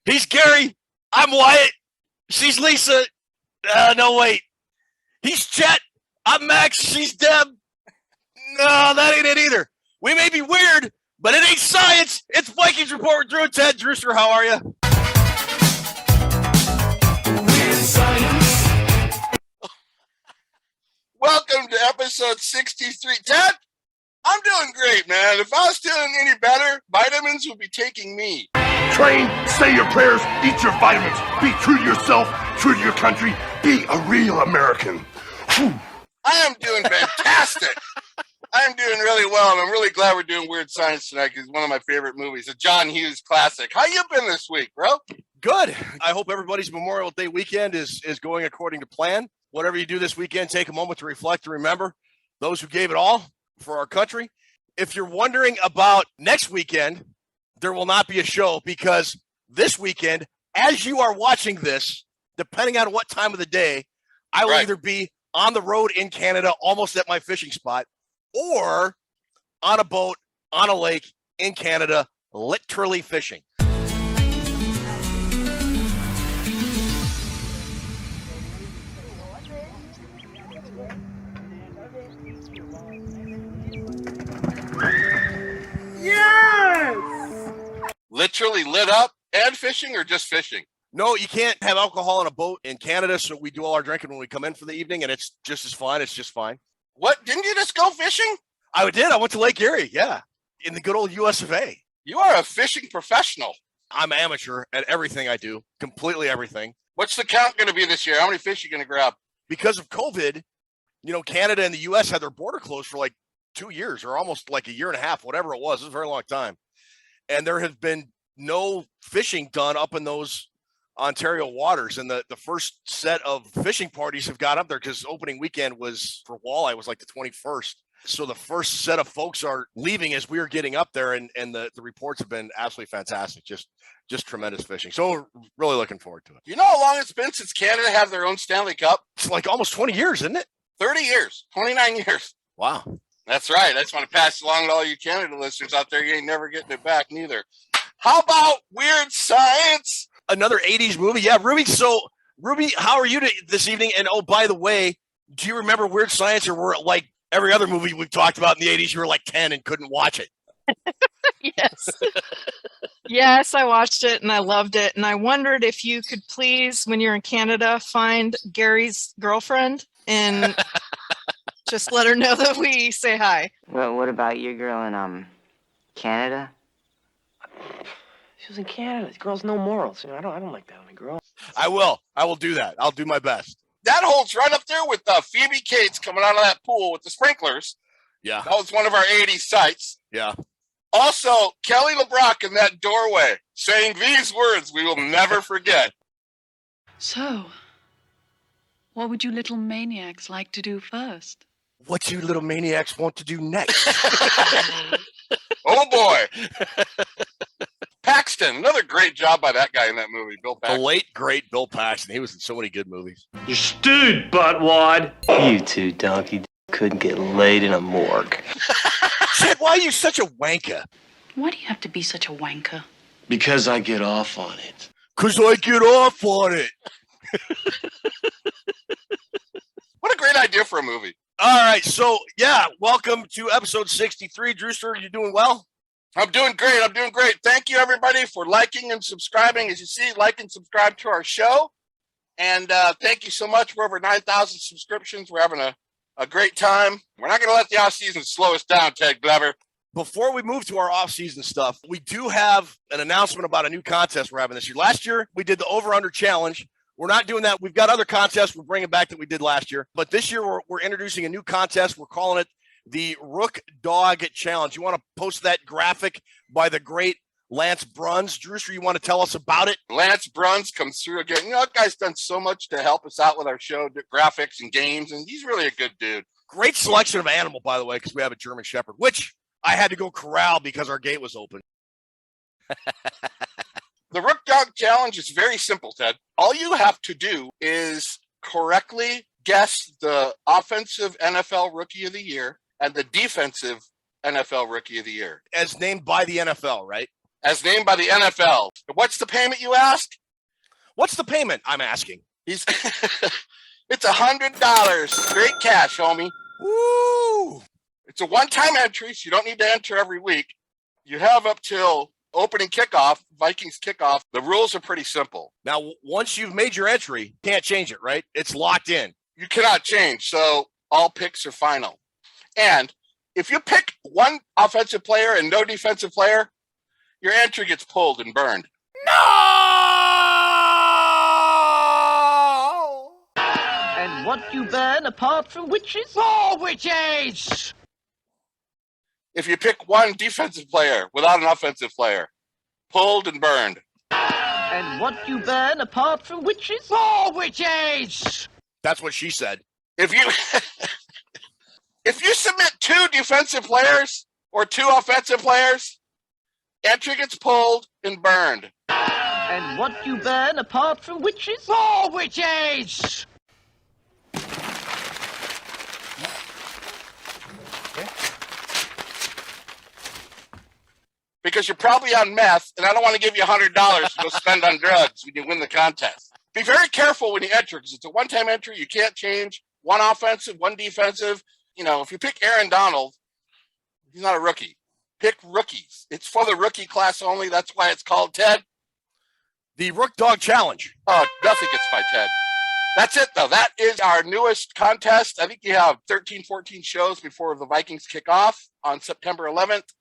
He's Gary. I'm Wyatt. She's Lisa. No, wait. He's Chet. I'm Max. She's Deb. No, that ain't it either. We may be weird, but it ain't science. It's Vikings Report with Drew and Ted. Drewster, how are you? Weird science. Welcome to episode 63. Ted, I'm doing great, man. If I was doing any better, vitamins would be taking me. Train, say your prayers, eat your vitamins. Be true to yourself, true to your country. Be a real American. Whew. I am doing fantastic. I am doing really well, and I'm really glad we're doing Weird Science tonight because it's one of my favorite movies, a John Hughes classic. How you been this week, bro? Good. I hope everybody's Memorial Day weekend is going according to plan. Whatever you do this weekend, take a moment to reflect and remember those who gave it all for our country. If you're wondering about next weekend, there will not be a show because this weekend, as you are watching this, depending on what time of the day, I will either be on the road in Canada, almost at my fishing spot, or on a boat, on a lake in Canada, literally fishing. Yes! Literally lit up and fishing or just fishing? No, you can't have alcohol on a boat in Canada, so we do all our drinking when we come in for the evening, and it's just as fine. It's just fine. What? Didn't you just go fishing? I did. I went to Lake Erie, yeah, in the good old US of A. You are a fishing professional. I'm amateur at everything I do, completely everything. What's the count going to be this year? How many fish are you going to grab? Because of COVID, Canada and the US had their border closed for like 2 years or almost like a year and a half, whatever it was. It was a very long time. And there has been no fishing done up in those Ontario waters. And the first set of fishing parties have got up there because opening weekend was for walleye was like the 21st. So the first set of folks are leaving as we are getting up there, and the reports have been absolutely fantastic. Just tremendous fishing. So really looking forward to it. You know how long it's been since Canada have their own Stanley Cup? It's like almost 20 years, isn't it? 30 years, 29 years. Wow. That's right. I just want to pass along to all you Canada listeners out there. You ain't never getting it back neither. How about Weird Science? Another 80s movie. Yeah, Ruby. So Ruby, how are you this evening? And oh, by the way, do you remember Weird Science, or were it like every other movie we've talked about in the 80s, you were like 10 and couldn't watch it? Yes. Yes, I watched it and I loved it. And I wondered if you could please, when you're in Canada, find Gary's girlfriend and just let her know that we say hi. Well, what about your girl in Canada? She was in Canada. This girl's no morals. I don't like that on a girl. I will do that. I'll do my best. That holds right up there with Phoebe Cates coming out of that pool with the sprinklers. Yeah. That was one of our 80s sites. Yeah. Also, Kelly LeBrock in that doorway saying these words we will never forget. So, what would you little maniacs like to do first? What you little maniacs want to do next? Oh, boy. Paxton, another great job by that guy in that movie, Bill Paxton. The late, great Bill Paxton. He was in so many good movies. You stewed, buttwad. You two donkey couldn't get laid in a morgue. Shit, why are you such a wanker? Why do you have to be such a wanker? Because I get off on it. 'Cause I get off on it. What a great idea for a movie. All right, so, yeah, welcome to episode 63. Drewster, you doing well? I'm doing great. Thank you, everybody, for liking and subscribing. As you see, like and subscribe to our show. And thank you so much. We're over 9,000 subscriptions. We're having a great time. We're not going to let the off-season slow us down, Ted Glover. Before we move to our off-season stuff, we do have an announcement about a new contest we're having this year. Last year, we did the over-under challenge. We're not doing that. We've got other contests we're bringing back that we did last year. But this year, we're introducing a new contest. We're calling it the Rook Dog Challenge. You want to post that graphic by the great Lance Bruns. Drewster, you want to tell us about it? Lance Bruns comes through again. That guy's done so much to help us out with our show, graphics and games, and he's really a good dude. Great selection of animal, by the way, because we have a German Shepherd, which I had to go corral because our gate was open. The Rook Dog Challenge is very simple, Ted. All you have to do is correctly guess the offensive NFL Rookie of the Year and the defensive NFL Rookie of the Year. As named by the NFL, right? as named by the NFL. What's the payment, you ask? What's the payment? I'm asking. It's $100. Straight cash, homie. Woo! It's a one-time entry, so you don't need to enter every week. You have up till opening kickoff, Vikings kickoff. The rules are pretty simple. Now, once you've made your entry, you can't change it, right? It's locked in. You cannot change, so all picks are final. And if you pick one offensive player and no defensive player, your entry gets pulled and burned. No! And what you burn apart from witches? More witches! If you pick one defensive player without an offensive player, pulled and burned. And what you burn apart from witches? More witches! That's what she said. If you if you submit two defensive players or two offensive players, entry gets pulled and burned. And what you burn apart from witches? More witches! Because you're probably on meth, and I don't want to give you $100 to go spend on drugs when you win the contest. Be very careful when you enter, because it's a one-time entry. You can't change one offensive, one defensive. You know, if you pick Aaron Donald, he's not a rookie. Pick rookies. It's for the rookie class only. That's why it's called, Ted. The Rook Dog Challenge. Oh, nothing gets by Ted. That's it, though. That is our newest contest. I think you have 13, 14 shows before the Vikings kick off on September 11th.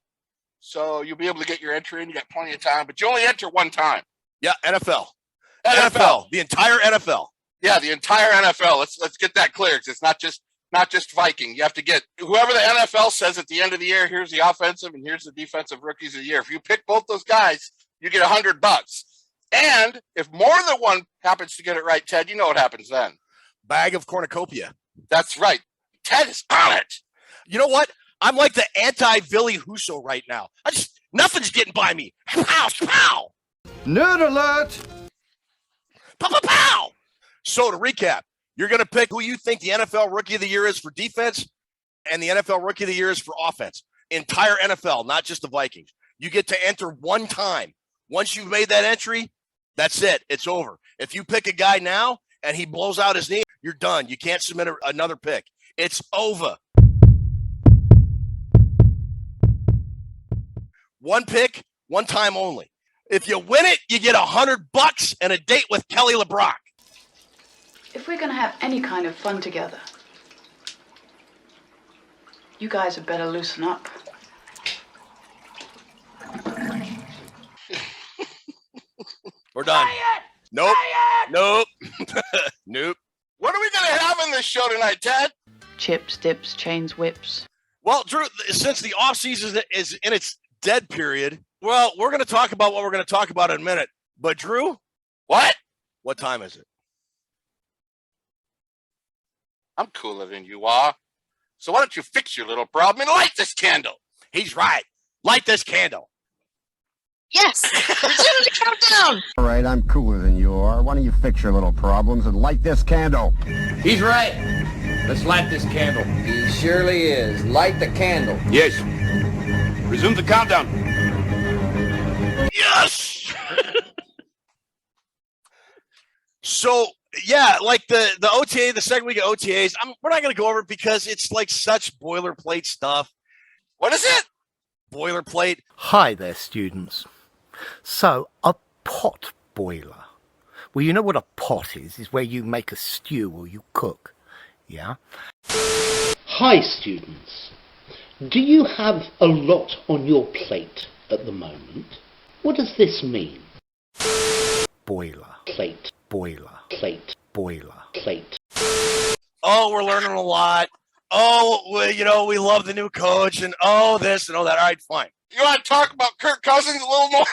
So you'll be able to get your entry in. You got plenty of time, but you only enter one time. Yeah, NFL. NFL. The entire NFL. Yeah, the entire NFL. Let's get that clear, because it's not just Viking. You have to get whoever the NFL says at the end of the year, here's the offensive and here's the defensive rookies of the year. If you pick both those guys, you get $100. And if more than one happens to get it right, Ted, you know what happens then. Bag of cornucopia. That's right. Ted is on it. You know what? I'm like the anti-Billy Huso right now. Nothing's getting by me. Pow, pow. Nerd alert! Pow, pow, pow. So to recap, you're going to pick who you think the NFL Rookie of the Year is for defense and the NFL Rookie of the Year is for offense. Entire NFL, not just the Vikings. You get to enter one time. Once you've made that entry, that's it. It's over. If you pick a guy now and he blows out his knee, you're done. You can't submit another pick. It's over. One pick, one time only. If you win it, you get $100 and a date with Kelly LeBrock. If we're going to have any kind of fun together, you guys had better loosen up. We're done. Nope. Nope. Nope. What are we going to have in this show tonight, Ted? Chips, dips, chains, whips. Well, Drew, since the offseason is in its dead period, well, we're going to talk about what we're going to talk about in a minute. But, Drew? What? What time is it? I'm cooler than you are. So why don't you fix your little problem and light this candle? He's right. Light this candle. Yes. Resume the countdown. All right, I'm cooler than you are. Why don't you fix your little problems and light this candle? He's right. Let's light this candle. He surely is. Light the candle. Yes. Resume the countdown. Yes. So, yeah, like the OTA, the second week of OTAs, we're not going to go over it because it's like such boilerplate stuff. What is it? Boilerplate. Hi there, students. So, a pot boiler. Well, you know what a pot is where you make a stew or you cook, yeah? Hi, students. Do you have a lot on your plate at the moment? What does this mean? Boiler. Plate. Boiler. Plate. Boiler. Plate. Oh, we're learning a lot. Oh, we love the new coach and this and that. All right, fine. You want to talk about Kirk Cousins a little more?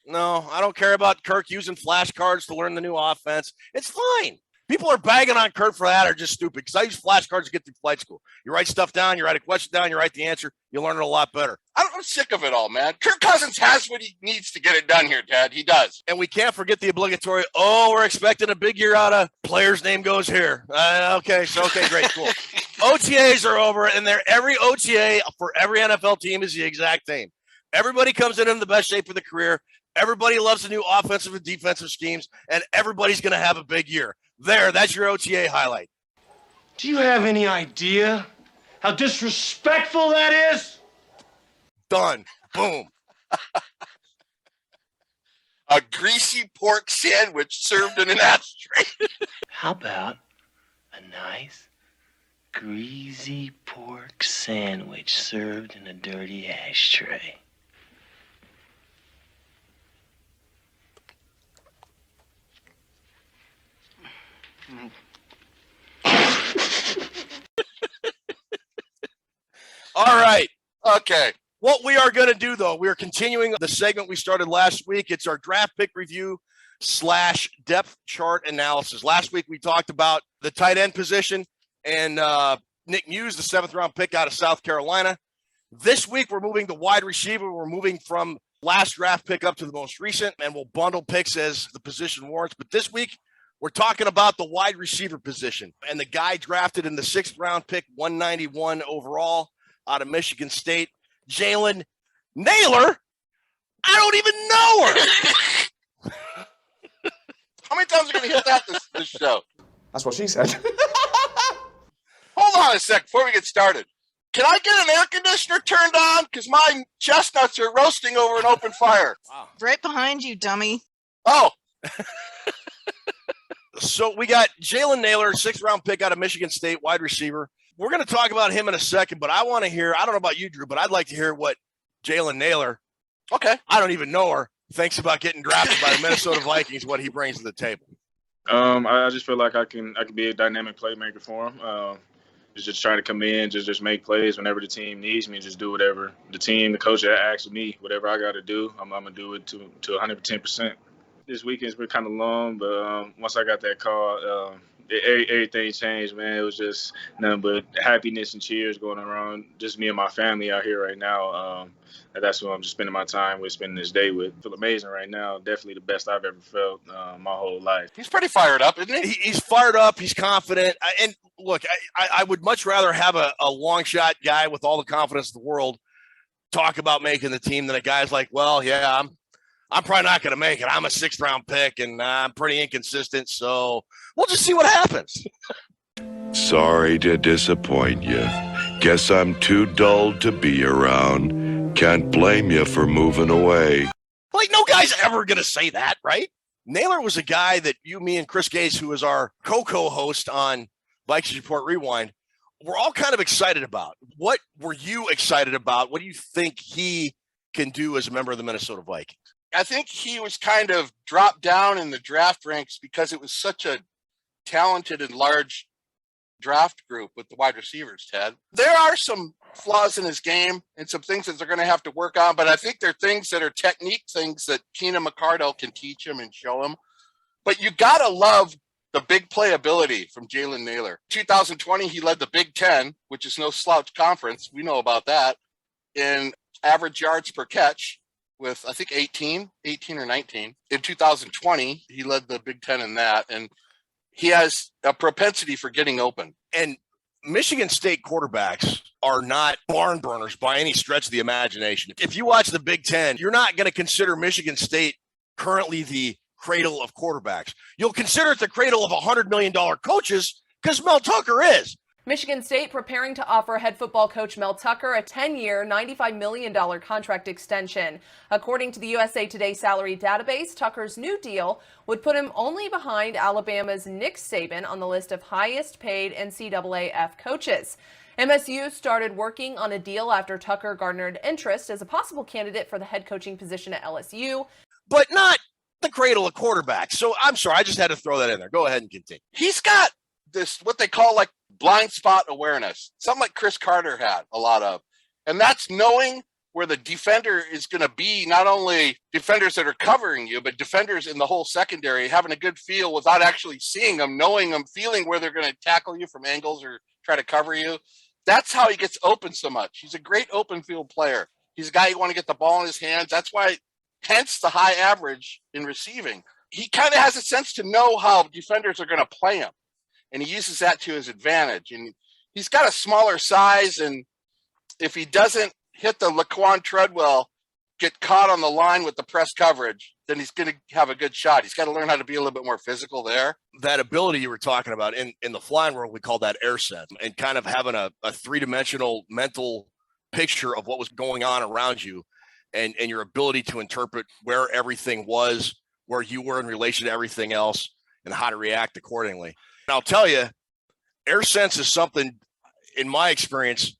No, I don't care about Kirk using flashcards to learn the new offense. It's fine. People are bagging on Kirk for that are just stupid because I use flashcards to get through flight school. You write stuff down, you write a question down, you write the answer, you learn it a lot better. I'm sick of it all, man. Kirk Cousins has what he needs to get it done here, Ted. He does. And we can't forget the obligatory, we're expecting a big year out of player's name goes here. Okay, great, cool. OTAs are over, and every OTA for every NFL team is the exact same. Everybody comes in the best shape of the career. Everybody loves the new offensive and defensive schemes, and everybody's going to have a big year. That's your OTA highlight. Do you have any idea how disrespectful that is? Done. Boom. A greasy pork sandwich served in an ashtray. How about a nice, greasy pork sandwich served in a dirty ashtray? All right. Okay. What we are going to do, though, we are continuing the segment we started last week. It's our draft pick review / depth chart analysis. Last week, we talked about the tight end position and Nick Muse, the 7th round pick out of South Carolina. This week, we're moving to wide receiver. We're moving from last draft pick up to the most recent, and we'll bundle picks as the position warrants. But this week, we're talking about the wide receiver position and the guy drafted in the 6th round pick, 191 overall out of Michigan State. Jalen Naylor, I don't even know her. How many times are we going to hit that this show? That's what she said. Hold on a sec before we get started. Can I get an air conditioner turned on? Because my chestnuts are roasting over an open fire. Wow. Right behind you, dummy. Oh. So we got Jalen Naylor, 6th round pick out of Michigan State, wide receiver. We're going to talk about him in a second, but I want to hear, I don't know about you, Drew, but I'd like to hear what Jalen Naylor, okay, I don't even know her, thinks about getting drafted by the Minnesota Vikings, what he brings to the table. I just feel like I can be a dynamic playmaker for him. Just trying to come in, just make plays whenever the team needs me, just do whatever the team, the coach asks of me, whatever I got to do, I'm going to do it to 110%. This weekend's been kind of long, but once I got that call, everything changed, man. It was just nothing but happiness and cheers going around. Just me and my family out here right now. And that's who I'm just spending my time with, spending this day with. I feel amazing right now. Definitely the best I've ever felt my whole life. He's pretty fired up, isn't he? He's fired up. He's confident. And look, I would much rather have a long shot guy with all the confidence in the world talk about making the team than a guy's like, well, yeah, I'm probably not going to make it. I'm a 6th round pick and I'm pretty inconsistent. So we'll just see what happens. Sorry to disappoint you. Guess I'm too dull to be around. Can't blame you for moving away. Like, no guy's ever going to say that, right? Naylor was a guy that you, me, and Chris Gaze, who is our co-host on Vikings Report Rewind, we're all kind of excited about. What were you excited about? What do you think he can do as a member of the Minnesota Vikings? I think he was kind of dropped down in the draft ranks because it was such a talented and large draft group with the wide receivers, Ted. There are some flaws in his game and some things that they're going to have to work on, but I think they're things that are technique things that Keenan McCardell can teach him and show him. But you got to love the big playability from Jalen Naylor. 2020, he led the Big Ten, which is no slouch conference. We know about that, in average yards per catch with, I think, 18 or 19. In 2020, he led the Big Ten in that, and he has a propensity for getting open. And Michigan State quarterbacks are not barn burners by any stretch of the imagination. If you watch the Big Ten, you're not going to consider Michigan State currently the cradle of quarterbacks. You'll consider it the cradle of $100 million coaches because Mel Tucker is. Michigan State preparing to offer head football coach Mel Tucker a 10-year, $95 million contract extension. According to the USA Today salary database, Tucker's new deal would put him only behind Alabama's Nick Saban on the list of highest paid NCAAF coaches. MSU started working on a deal after Tucker garnered interest as a possible candidate for the head coaching position at LSU. But not the cradle of quarterbacks. So I'm sorry, I just had to throw that in there. Go ahead and continue. He's got this, what they call like blind spot awareness, something like Chris Carter had a lot of. And that's knowing where the defender is going to be, not only defenders that are covering you, but defenders in the whole secondary, having a good feel without actually seeing them, knowing them, feeling where they're going to tackle you from angles or try to cover you. That's how he gets open so much. He's a great open field player. He's a guy you want to get the ball in his hands. That's why, hence the high average in receiving. He kind of has a sense to know how defenders are going to play him, and he uses that to his advantage. And he's got a smaller size, and if he doesn't hit the Laquan Treadwell get caught on the line with the press coverage, then he's going to have a good shot. He's got to learn how to be a little bit more physical there. That ability you were talking about in the flying world, we call that air sense, and kind of having a three-dimensional mental picture of what was going on around you, and your ability to interpret where everything was, where you were in relation to everything else, and how to react accordingly. And I'll tell you, air sense is something, in my experience,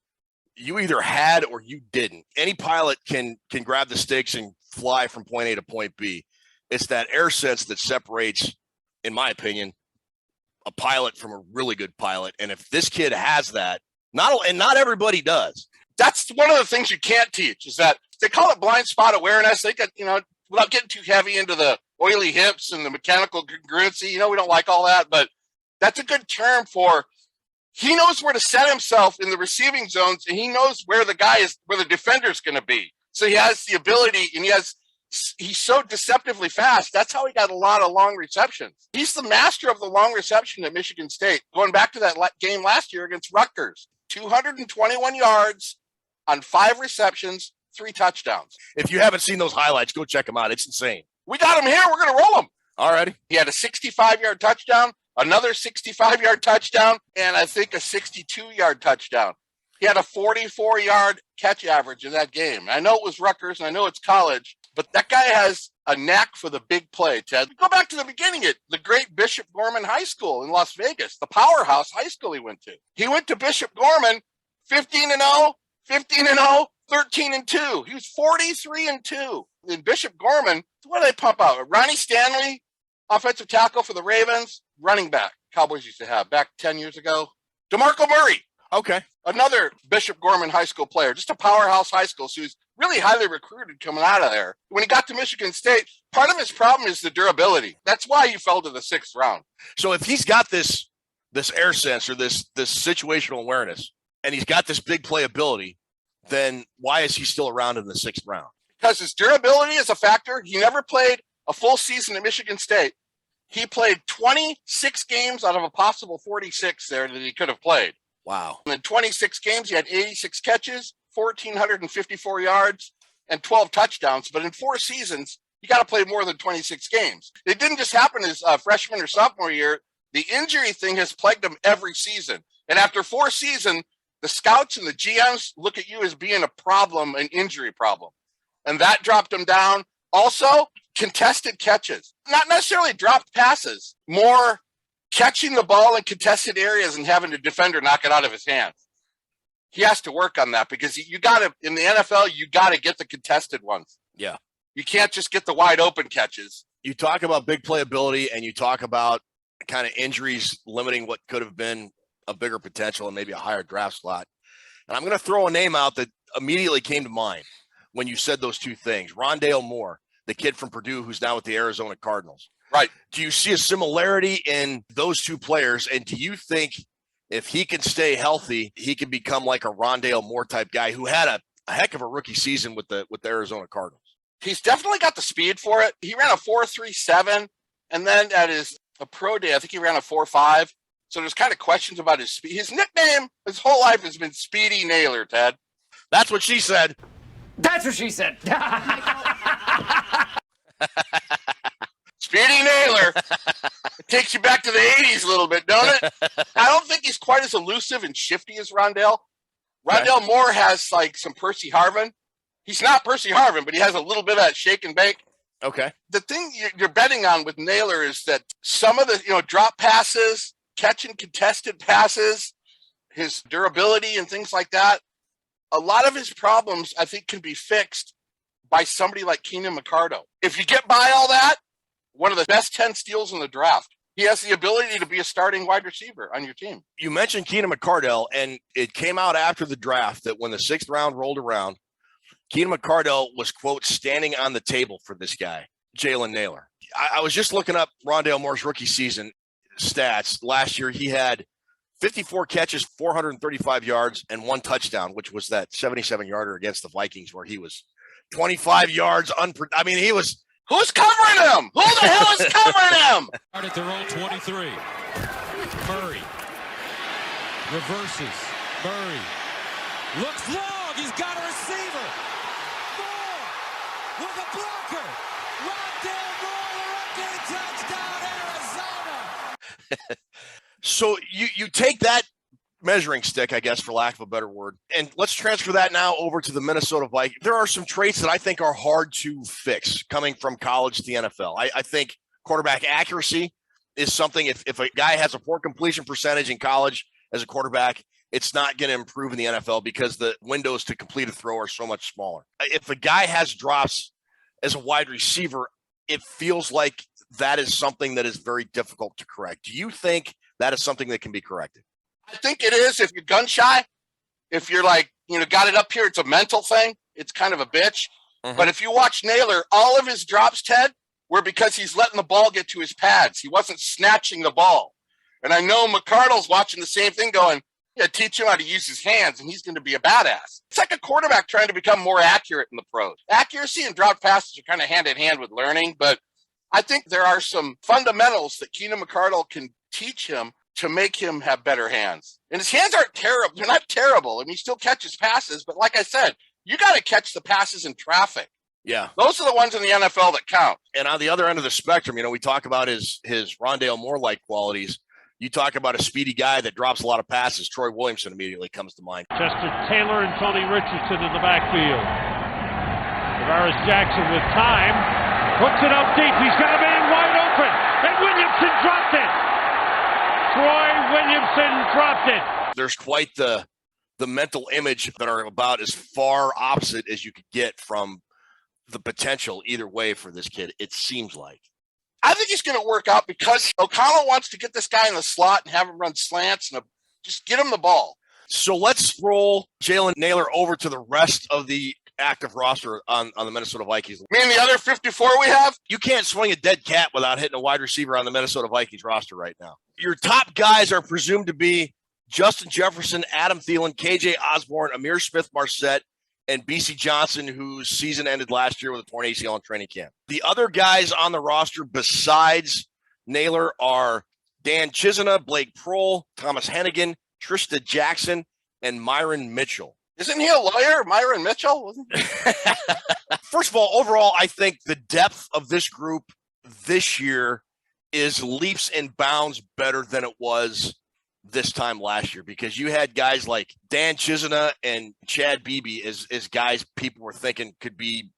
you either had or you didn't. Any pilot can grab the sticks and fly from point A to point B. It's that air sense that separates, in my opinion, a pilot from a really good pilot. And if this kid has that, not everybody does. That's one of the things you can't teach, is that they call it blind spot awareness. They got, without getting too heavy into the oily hips and the mechanical congruency, we don't like all that, but that's a good term for, he knows where to set himself in the receiving zones, and he knows where the defender's going to be. So he has the ability, and he's so deceptively fast. That's how he got a lot of long receptions. He's the master of the long reception at Michigan State. Going back to that game last year against Rutgers, 221 yards on 5 receptions, 3 touchdowns. If you haven't seen those highlights, go check them out. It's insane. We got him here. We're going to roll him. All righty. He had a 65-yard touchdown, another 65-yard touchdown, and I think a 62-yard touchdown. He had a 44-yard catch average in that game. I know it was Rutgers, and I know it's college, but that guy has a knack for the big play, Ted. Go back to the beginning at the great Bishop Gorman High School in Las Vegas, the powerhouse high school he went to. He went to Bishop Gorman 15-0, 15-0, 13-2. He was 43-2. In Bishop Gorman, what did they pump out? Ronnie Stanley, offensive tackle for the Ravens, running back. Cowboys used to have back 10 years ago. DeMarco Murray. Okay. Another Bishop Gorman High School player, just a powerhouse high school. So he was really highly recruited coming out of there. When he got to Michigan State, part of his problem is the durability. That's why he fell to the 6th round. So if he's got this air sense or this situational awareness, and he's got this big playability, then why is he still around in the 6th round? Because his durability is a factor. He never played a full season at Michigan State. He played 26 games out of a possible 46 there that he could have played. Wow. In 26 games, he had 86 catches, 1,454 yards, and 12 touchdowns. But in 4 seasons, you got to play more than 26 games. It didn't just happen his freshman or sophomore year. The injury thing has plagued him every season. And after 4 seasons, the scouts and the GMs look at you as being a problem, an injury problem. And that dropped him down. Also, contested catches. Not necessarily dropped passes, more catching the ball in contested areas and having the defender knock it out of his hands. He has to work on that because you got to, in the NFL, you got to get the contested ones. Yeah. You can't just get the wide open catches. You talk about big playability and you talk about kind of injuries limiting what could have been a bigger potential and maybe a higher draft slot. And I'm going to throw a name out that immediately came to mind when you said those two things. Rondale Moore, the kid from Purdue who's now with the Arizona Cardinals. Right. Do you see a similarity in those two players? And do you think if he can stay healthy, he can become like a Rondale Moore type guy who had a heck of a rookie season with the Arizona Cardinals? He's definitely got the speed for it. He ran a 4.37, and then at his pro day, I think he ran a 4.5. So there's kind of questions about his speed. His nickname his whole life has been Speedy Naylor, Ted. That's what she said. That's what she said. Speedy Naylor. It takes you back to the 80s a little bit, don't it? I don't think he's quite as elusive and shifty as Rondale. Rondale Moore has like some Percy Harvin. He's not Percy Harvin, but he has a little bit of that shake and bake. Okay. The thing you're betting on with Naylor is that some of the drop passes, catching contested passes, his durability and things like that, a lot of his problems, I think, can be fixed by somebody like Keenan McCardell. If you get by all that, one of the best 10 steals in the draft. He has the ability to be a starting wide receiver on your team. You mentioned Keenan McCardell, and it came out after the draft that when the 6th round rolled around, Keenan McCardell was, quote, standing on the table for this guy, Jalen Naylor. I was just looking up Rondale Moore's rookie season stats. Last year, he had 54 catches, 435 yards, and 1 touchdown, which was that 77-yarder against the Vikings where he was 25 yards. He was... Who's covering him? Who the hell is covering him? At their own 23. Murray reverses. Murray looks long. He's got a receiver. 4, with a blocker. Rondale Moore, the touchdown, Arizona. So you take that measuring stick, I guess, for lack of a better word, and let's transfer that now over to the Minnesota Vikings. There are some traits that I think are hard to fix coming from college to the NFL. I think quarterback accuracy is something, if a guy has a poor completion percentage in college as a quarterback, it's not going to improve in the NFL because the windows to complete a throw are so much smaller. If a guy has drops as a wide receiver, it feels like that is something that is very difficult to correct. Do you think that is something that can be corrected? I think it is if you're gun shy. If you're like, got it up here, it's a mental thing. It's kind of a bitch. Mm-hmm. But if you watch Naylor, all of his drops, Ted, were because he's letting the ball get to his pads. He wasn't snatching the ball. And I know McCardle's watching the same thing going, yeah, teach him how to use his hands, and he's going to be a badass. It's like a quarterback trying to become more accurate in the pros. Accuracy and drop passes are kind of hand in hand with learning, but I think there are some fundamentals that Keenan McCardle can teach him to make him have better hands. And his hands aren't terrible. They're not terrible. I mean, he still catches passes, but like I said, you got to catch the passes in traffic. Yeah. Those are the ones in the NFL that count. And on the other end of the spectrum, we talk about his Rondale Moore-like qualities. You talk about a speedy guy that drops a lot of passes. Troy Williamson immediately comes to mind. Chester Taylor and Tony Richardson in the backfield. Tavares Jackson with time. Hooks it up deep. He's got a man wide open. And Williamson dropped it. Troy Williamson dropped it. There's quite the mental image that are about as far opposite as you could get from the potential either way for this kid, it seems like. I think he's going to work out because O'Connell wants to get this guy in the slot and have him run slants and just get him the ball. So let's roll Jalen Naylor over to the rest of the active roster on the Minnesota Vikings. Me and the other 54 we have? You can't swing a dead cat without hitting a wide receiver on the Minnesota Vikings roster right now. Your top guys are presumed to be Justin Jefferson, Adam Thielen, KJ Osborne, Amir Smith-Marset, and BC Johnson, whose season ended last year with a torn ACL in training camp. The other guys on the roster besides Naylor are Dan Chisena, Blake Prohl, Thomas Hennigan, Trista Jackson, and Myron Mitchell. Isn't he a lawyer, Myron Mitchell? First of all, overall, I think the depth of this group this year is leaps and bounds better than it was this time last year, because you had guys like Dan Chisena and Chad Beebe as guys people were thinking could be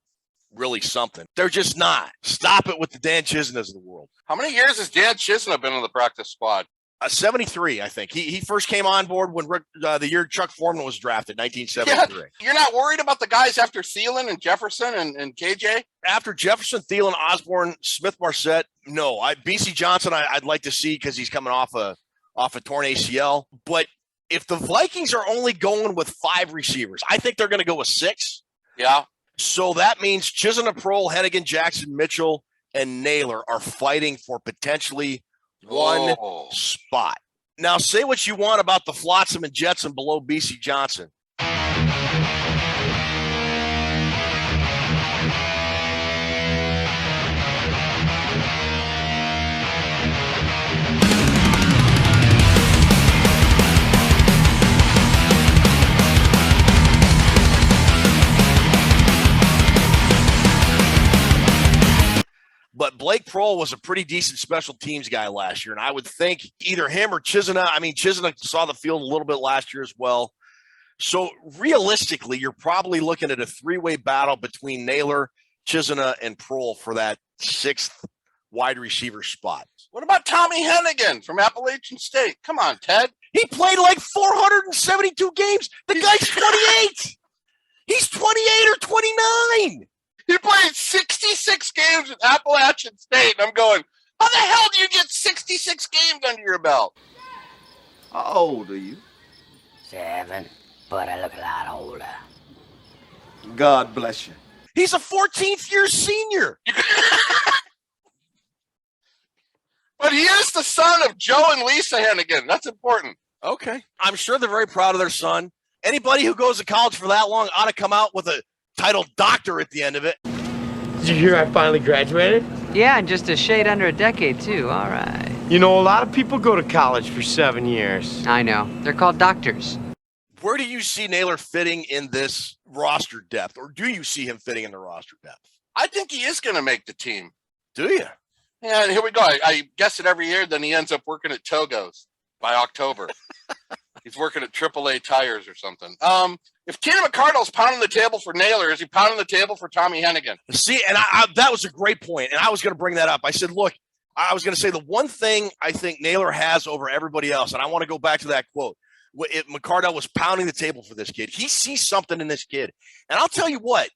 really something. They're just not. Stop it with the Dan Chisenas of the world. How many years has Dan Chisena been on the practice squad? 73, I think. He first came on board when the year Chuck Foreman was drafted, 1973. Yeah, you're not worried about the guys after Thielen and Jefferson and KJ? After Jefferson, Thielen, Osborne, Smith-Marset, no. BC Johnson, I'd like to see because he's coming off a torn ACL. But if the Vikings are only going with 5 receivers, I think they're going to go with 6. Yeah. So that means Chisena, Prohl, Hennigan, Jackson, Mitchell, and Naylor are fighting for potentially one spot. Now, say what you want about the Flotsam and Jetsam below BC Johnson. But Blake Prohl was a pretty decent special teams guy last year, and I would think either him or Chisena. I mean, Chisena saw the field a little bit last year as well. So realistically, you're probably looking at a 3-way battle between Naylor, Chisena, and Prohl for that 6th wide receiver spot. What about Tommy Hennigan from Appalachian State? Come on, Ted. He played like 472 games. The guy's 28. He's 28 or 29. He played 66 games with Appalachian State, and I'm going, how the hell do you get 66 games under your belt? How old are you? 7, but I look a lot older. God bless you. He's a 14th year senior. But he is the son of Joe and Lisa Hennigan. That's important. Okay. I'm sure they're very proud of their son. Anybody who goes to college for that long ought to come out with a title doctor at the end of it. Did you hear I finally graduated? Yeah, and just a shade under a decade, too. All right. You know, a lot of people go to college for 7 years. I know. They're called doctors. Where do you see Naylor fitting in this roster depth, or do you see him fitting in the roster depth? I think he is going to make the team. Do you? Yeah, and here we go. I guess it every year. Then he ends up working at Togo's by October. He's working at AAA Tires or something. If Keenan McCardle's pounding the table for Naylor, is he pounding the table for Tommy Hennigan? See, and I that was a great point, and I was going to bring that up. I said, look, I was going to say the one thing I think Naylor has over everybody else, and I want to go back to that quote. McCardle was pounding the table for this kid. He sees something in this kid. And I'll tell you what,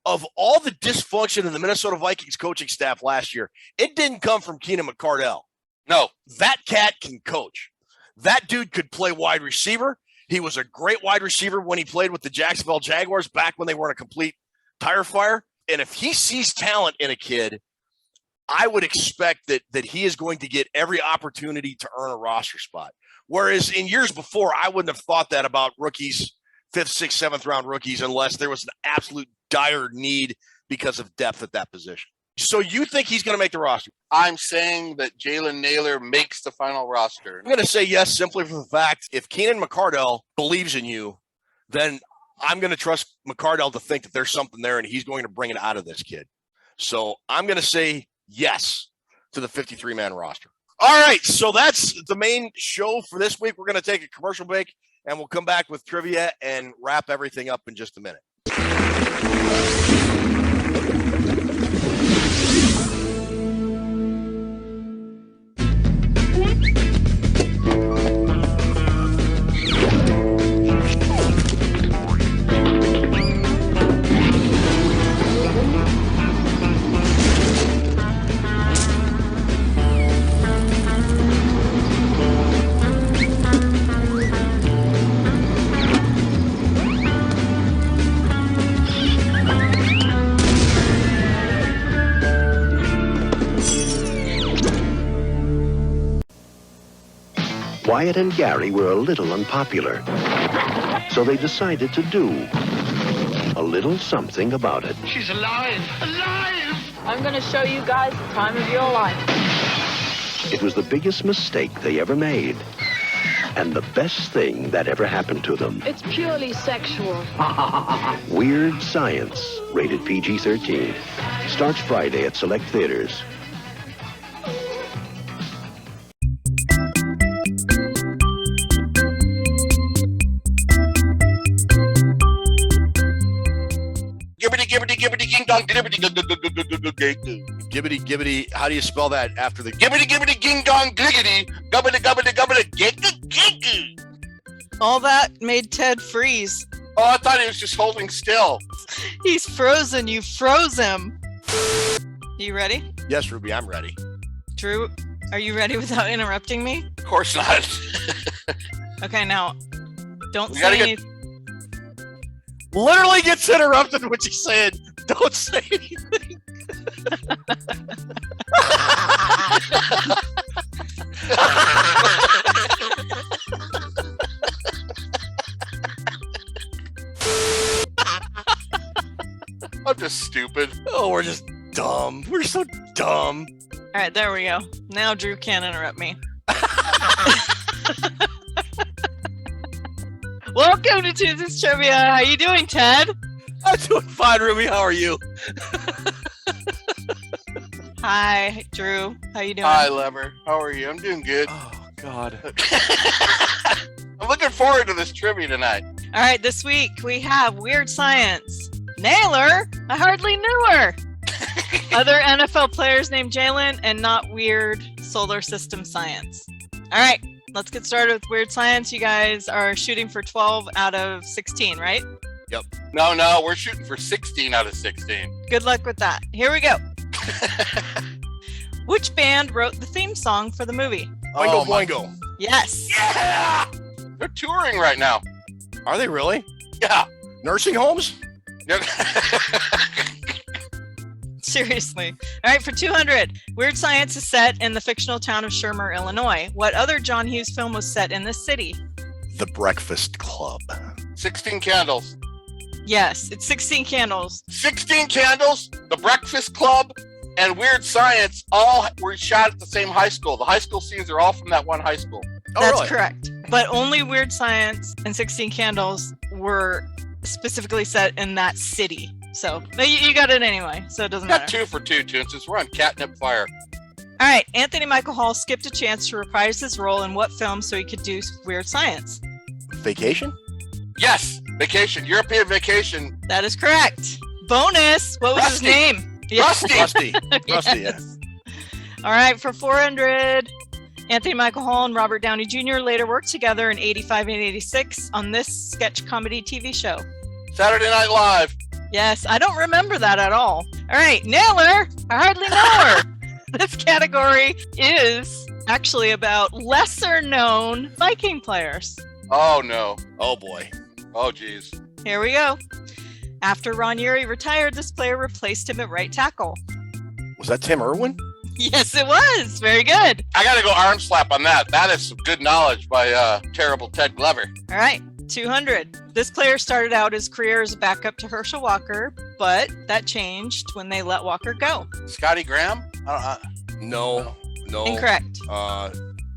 of all the dysfunction in the Minnesota Vikings coaching staff last year, it didn't come from Keenan McCardle. No. That cat can coach. That dude could play wide receiver. He was a great wide receiver when he played with the Jacksonville Jaguars back when they were in a complete tire fire. And if he sees talent in a kid, I would expect that he is going to get every opportunity to earn a roster spot. Whereas in years before, I wouldn't have thought that about rookies, 5th, 6th, 7th round rookies, unless there was an absolute dire need because of depth at that position. So you think he's going to make the roster? I'm saying that Jalen Naylor makes the final roster. I'm going to say yes, simply for the fact if Keenan McCardle believes in you, then I'm going to trust McCardle to think that there's something there and he's going to bring it out of this kid. So I'm going to say yes to the 53-man roster. All right, so that's the main show for this week. We're going to take a commercial break, and we'll come back with trivia and wrap everything up in just a minute. Wyatt and Gary were a little unpopular, so they decided to do a little something about it. She's alive! Alive! I'm gonna show you guys the time of your life. It was the biggest mistake they ever made, and the best thing that ever happened to them. It's purely sexual. Weird Science, rated PG-13. Starts Friday at select theaters. Gibbity, gibbity. How do you spell that after the gibbity, gibbity, ging dong, gliggity, gubbity, gubbity, gubbity, giggity. All that made Ted freeze. Oh, I thought he was just holding still. He's frozen. You froze him. You ready? Yes, Ruby, I'm ready. Drew, are you ready without interrupting me? Of course not. Okay, now, don't say anything. Literally gets interrupted when she's saying, don't say anything. I'm just stupid. Oh, we're just dumb. We're so dumb. All right, there we go. Now Drew can't interrupt me. Welcome to Toonces Trivia. How you doing, Ted? I'm doing fine, Ruby. How are you? Hi, Drew. How you doing? Hi, Lever. How are you? I'm doing good. Oh, God. I'm looking forward to this trivia tonight. All right, this week we have Weird Science. Naylor, I hardly knew her. Other NFL players named Jalen, and not weird solar system science. All right, let's get started with Weird Science. You guys are shooting for 12 out of 16, right? Yep. No, we're shooting for 16 out of 16. Good luck with that. Here we go. Which band wrote the theme song for the movie? Boingo Boingo. Yes. Yeah! They're touring right now. Are they really? Yeah. Nursing homes? Seriously. All right, for 200. Weird Science is set in the fictional town of Shermer, Illinois. What other John Hughes film was set in this city? The Breakfast Club. 16 Candles. Yes, it's 16 Candles. 16 Candles, The Breakfast Club, and Weird Science all were shot at the same high school. The high school scenes are all from that one high school. That's really? correct. But only Weird Science and 16 Candles were specifically set in that city. So but you got it anyway, so it doesn't Got matter. 2 for 2, Toonces. We're on catnip fire. All right, Anthony Michael Hall skipped a chance to reprise his role in what film so he could do Weird Science? Vacation? Yes, Vacation. European Vacation. That is correct. Bonus. What was his Rusty. name? Rusty. Rusty. Rusty, Yes. All right, for 400, Anthony Michael Hall and Robert Downey Jr. later worked together in 85 and 86 on this sketch comedy TV show. Saturday Night Live. Yes, I don't remember that at all. All right, Naylor. I hardly know her. This category is actually about lesser known Viking players. Oh, no. Oh, boy. Oh, geez. Here we go. After Ron Yuri retired, this player replaced him at right tackle. Was that Tim Irwin? Yes, it was. Very good. I got to go arm slap on that. That is some good knowledge by terrible Ted Glover. All right, 200. This player started out his career as a backup to Herschel Walker, but that changed when they let Walker go. Scotty Graham? No. Incorrect.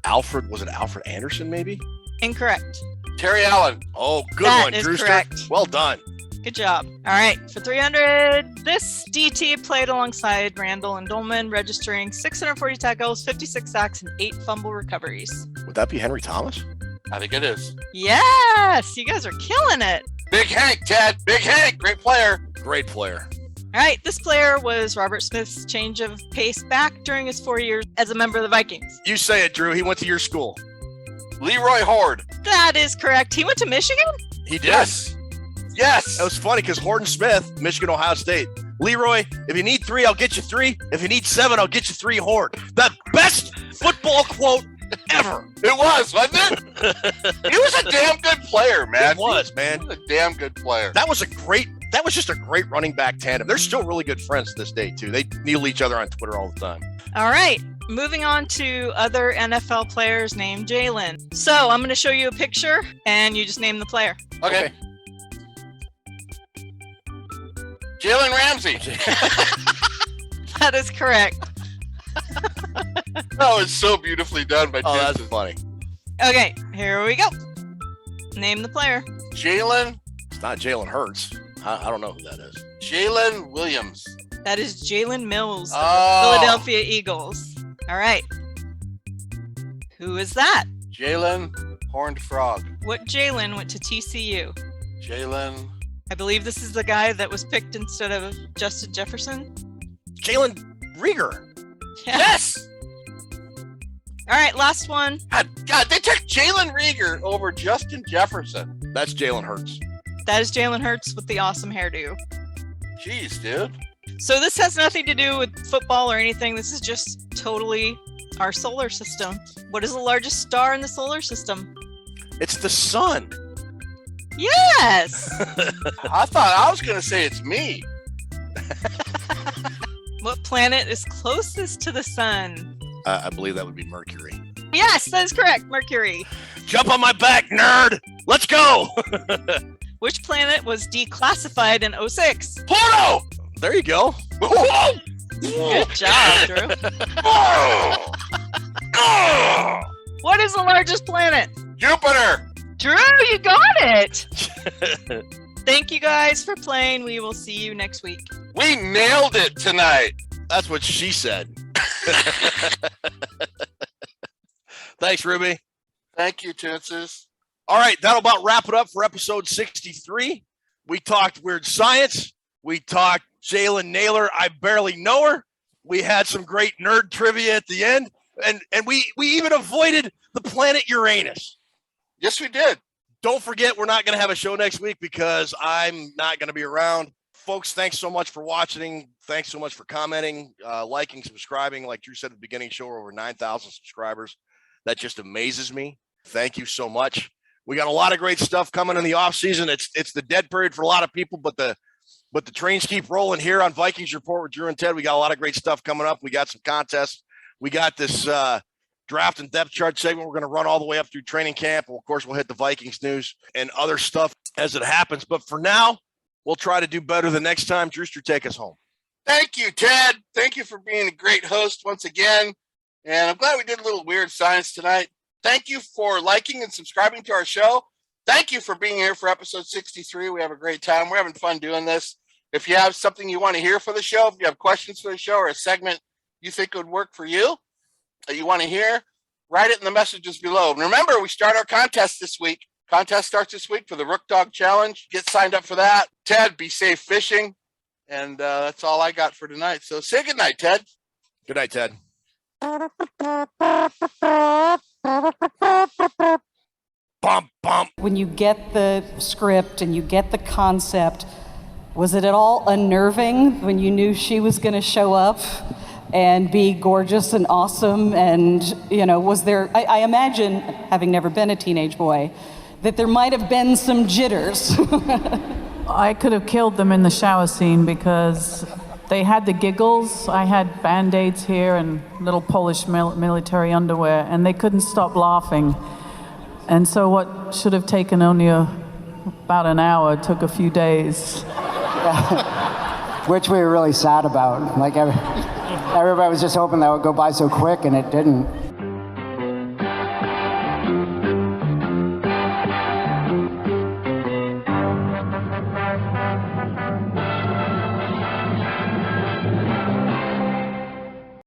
Alfred, was it Alfred Anderson, maybe? Incorrect. Terry Allen. Oh, good That one, is Drewster. correct. Well done. Good job. All right, for 300, this DT played alongside Randall and Dolman, registering 640 tackles, 56 sacks, and 8 fumble recoveries. Would that be Henry Thomas? I think it is. Yes, you guys are killing it. Big Hank, Ted. Big Hank. Great player. Great player. All right, this player was Robert Smith's change of pace back during his 4 years as a member of the Vikings. You say it, Drew. He went to your school. Leroy Horde. That is correct. He went to Michigan? He did. Yes. That was funny because Horton Smith, Michigan, Ohio State. Leroy, if you need 3, I'll get you 3. If you need 7, I'll get you 3 Horde. The best football quote ever. It was, wasn't it? He was a damn good player, man. It was, man. He was a damn good player. That was just a great running back tandem. They're still really good friends to this day, too. They needle each other on Twitter all the time. All right, moving on to other NFL players named Jalen. So I'm going to show you a picture, and you just name the player. Okay. Jalen Ramsey. That is correct. That was so beautifully done by Oh, that's Toonces. funny. Okay, here we go. Name the player. Jalen. It's not Jalen Hurts. I don't know who that is. Jalen Williams. That is Jalen Mills of Oh. the Philadelphia Eagles. All right. Who is that? Jalen Horned Frog. What Jalen went to TCU? Jalen. I believe this is the guy that was picked instead of Justin Jefferson. Jalen Rieger. Yes. All right, last one. God, they took Jalen Rieger over Justin Jefferson. That's Jalen Hurts. That is Jalen Hurts with the awesome hairdo. Jeez, dude. So this has nothing to do with football or anything. This is just totally our solar system. What is the largest star in the solar system? It's the sun. Yes! I thought I was going to say it's me. What planet is closest to the sun? I believe that would be Mercury. Yes, that is correct. Mercury. Jump on my back, nerd. Let's go. Which planet was declassified in 06? Pluto! There you go. Good job, Drew. What is the largest planet? Jupiter. Drew, you got it. Thank you guys for playing. We will see you next week. We nailed it tonight. That's what she said. Thanks, Ruby. Thank you, Toonces. All right, that'll about wrap it up for episode 63. We talked weird science. We talked Jalen Naylor. I barely know her. We had some great nerd trivia at the end. And we even avoided the planet Uranus. Yes, we did. Don't forget, we're not going to have a show next week because I'm not going to be around. Folks, thanks so much for watching. Thanks so much for commenting, liking, subscribing. Like Drew said at the beginning, show we're over 9,000 subscribers. That just amazes me. Thank you so much. We got a lot of great stuff coming in the off season. It's the dead period for a lot of people, but the trains keep rolling here on Vikings Report with Drew and Ted. We got a lot of great stuff coming up. We got some contests. We got this draft and depth chart segment. We're going to run all the way up through training camp. Of course, we'll hit the Vikings news and other stuff as it happens. But for now, we'll try to do better the next time. Drewster, take us home. Thank you, Ted. Thank you for being a great host once again. And I'm glad we did a little weird science tonight. Thank you for liking and subscribing to our show. Thank you for being here for episode 63. We have a great time. We're having fun doing this. If you have something you want to hear for the show, if you have questions for the show or a segment you think would work for you that you want to hear, write it in the messages below. And remember, we start our contest this week. Contest starts this week for the Rook Dog Challenge. Get signed up for that. Ted, be safe fishing. And that's all I got for tonight. So say good night, Ted. Good night, Ted. Bump, bump. When you get the script and you get the concept, was it at all unnerving when you knew she was going to show up and be gorgeous and awesome? And, you know, was there, I imagine, having never been a teenage boy, that there might have been some jitters. I could have killed them in the shower scene because they had the giggles. I had Band-Aids here and little Polish military underwear, and they couldn't stop laughing. And so what should have taken only about an hour took a few days. Which we were really sad about. Like everybody was just hoping that would go by so quick, and it didn't.